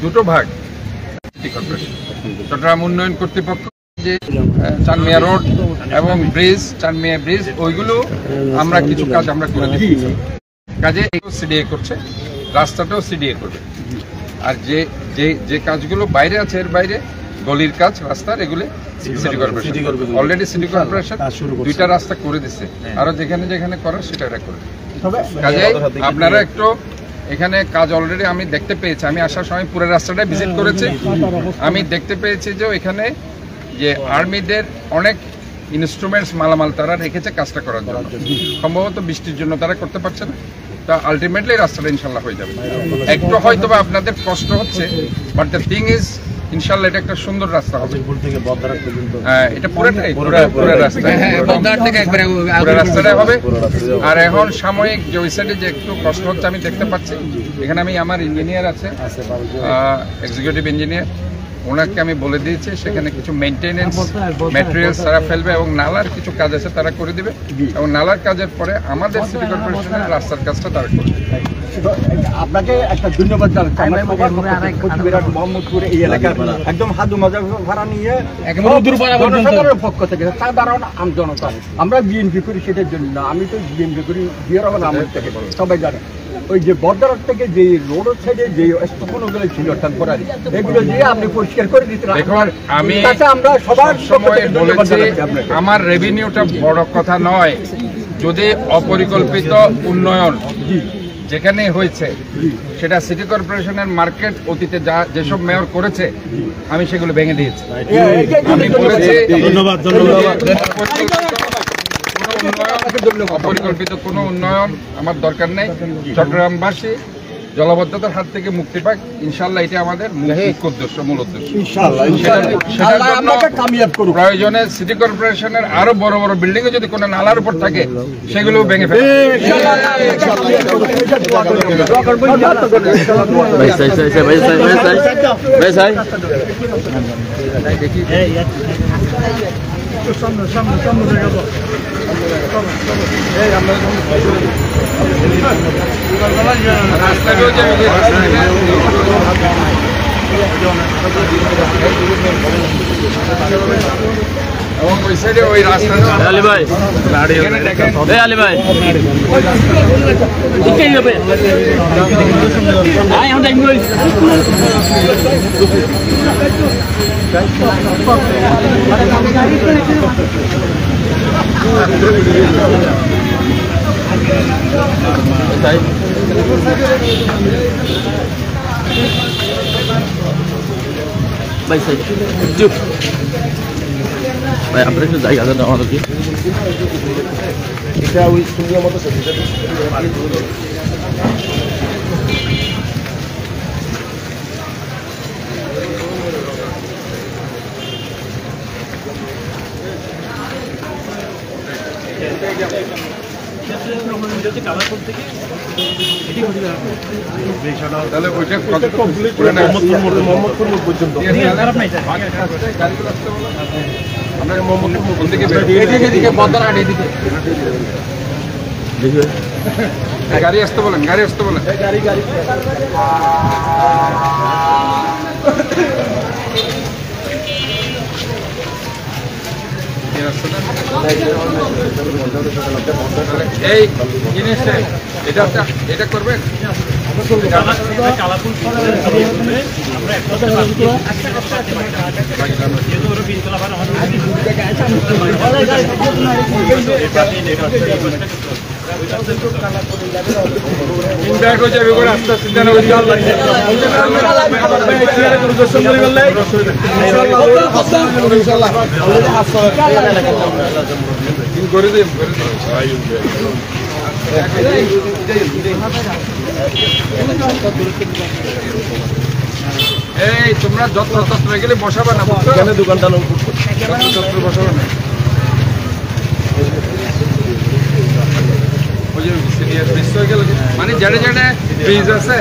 দুটো ভাগ city corporation Chittagong উন্নয়ন কর্তৃপক্ষ যে চানমিয়া রোড এবং ব্রিজ চানমিয়া ব্রিজ ওইগুলো আমরা কিছু কাজ আমরা করে দিচ্ছি কাজে সিডিএ করছে রাস্তাটাও সিডিএ করবে আর যে যে যে কাজগুলো বাইরে আছে এর বাইরে গলির কাজ রাস্তার এগুলো city corporation already city corporation দুইটা রাস্তা করে দিচ্ছে আরো যেখানে যেখানে করার সেটা এটা করবে কাজে আপনারা একটু এখানে কাজ অলরেডি আমি দেখতে পেয়েছি আমি আসার সময় পুরো রাস্তাটা ভিজিট করেছি আমি দেখতে পেয়েছি যে এখানে যে আর্মিদের অনেক ইনস্ট্রুমেন্টস মালামাল তারা রেখেছে কাজটা করার জন্য সম্ভবত বৃষ্টির জন্য তারা করতে পারছে না তা আলটিমেটলি রাস্তাটা ইনশাল্লাহ হয়ে যাবে একটু হয়তো বা আপনাদের কষ্ট হচ্ছে বাট দ্য থিং ইজ ইনশাল্লাহ এটা একটা সুন্দর রাস্তা হবে হ্যাঁ এটা পুরোটাই পুরো রাস্তাটা হবে আর এখন সাময়িক যে ওই সাইডে যে একটু কষ্ট হচ্ছে আমি দেখতে পাচ্ছি এখানে আমি আমার ইঞ্জিনিয়ার আছে এক্সিকিউটিভ ইঞ্জিনিয়ার ওনাকে আমি বলে দিয়েছি সেখানে কিছু মেইনটেনেন্স ম্যাটেরিয়ালস তারা ফেলবে এবং নালার কিছু কাজ আছে তারা করে দিবে এবং নালার কাজের পরে আমাদের সিটি কর্পোরেশনের রাস্তার কাজটা তারা করবে আপনাকে একটা ধন্যবাদ জানাই মোহাম্মদপুর এই এলাকার একদম হাদু মজার ভাড়া নিয়ে জনসাধারণের পক্ষ থেকে সাধারণ জনতা আমরা বিএনপি করি সেটার জন্য না আমি তো বিএনপি করি জিয়া রহমান আহমেদ থেকে সবাই জানে ওই যে বর্ডার থেকে যে রোড সাইডে যে স্থাপনগুলো ছিল টেম্পোরারি এগুলো দিয়ে আপনি পরিষ্কার করে দিতে দেখুন আমি আমরা সবার সময় বলেছি আমার রেভিনিউটা বড় কথা নয় যদি অপরিকল্পিত উন্নয়ন যেখানে হয়েছে সেটা সিটি কর্পোরেশনের মার্কেট অতীতে যা যেসব মেয়র করেছে আমি সেগুলো ভেঙে দিয়েছি আমি বলেছি অপরিকল্পিত কোনো উন্নয়ন আমার দরকার নেই চট্টগ্রামবাসী জলাবদ্ধতার হাত থেকে মুক্তি পাক ইনশাল্লাহ এটা আমাদের মূল উদ্দেশ্য প্রয়োজনে সিটি কর্পোরেশনের আরো বড় বড় বিল্ডিং যদি কোনো নালার উপর থাকে সেগুলো ভেঙে ফেলে এবং ওই সাইডে ওই রাস্তা আলী ভাই আলী ভাই ভাই চুপ ভাই আপনার একটু জায়গা দেন আমাদেরকে এটা ওই সুন্দর মতো তাহলে ওইটা মোহাম্মদপুর পর্যন্ত আমরা মোহাম্মদপুর কোন দিকে গাড়ি আসতে বলেন এই জিনিসটা এটা করবেন করে দিন এই তোমরা যত্র তত্র গেলে বসাবে না দোকানটা যত্র বসাবে না মানে যেটা যেটা ব্রিজ আছে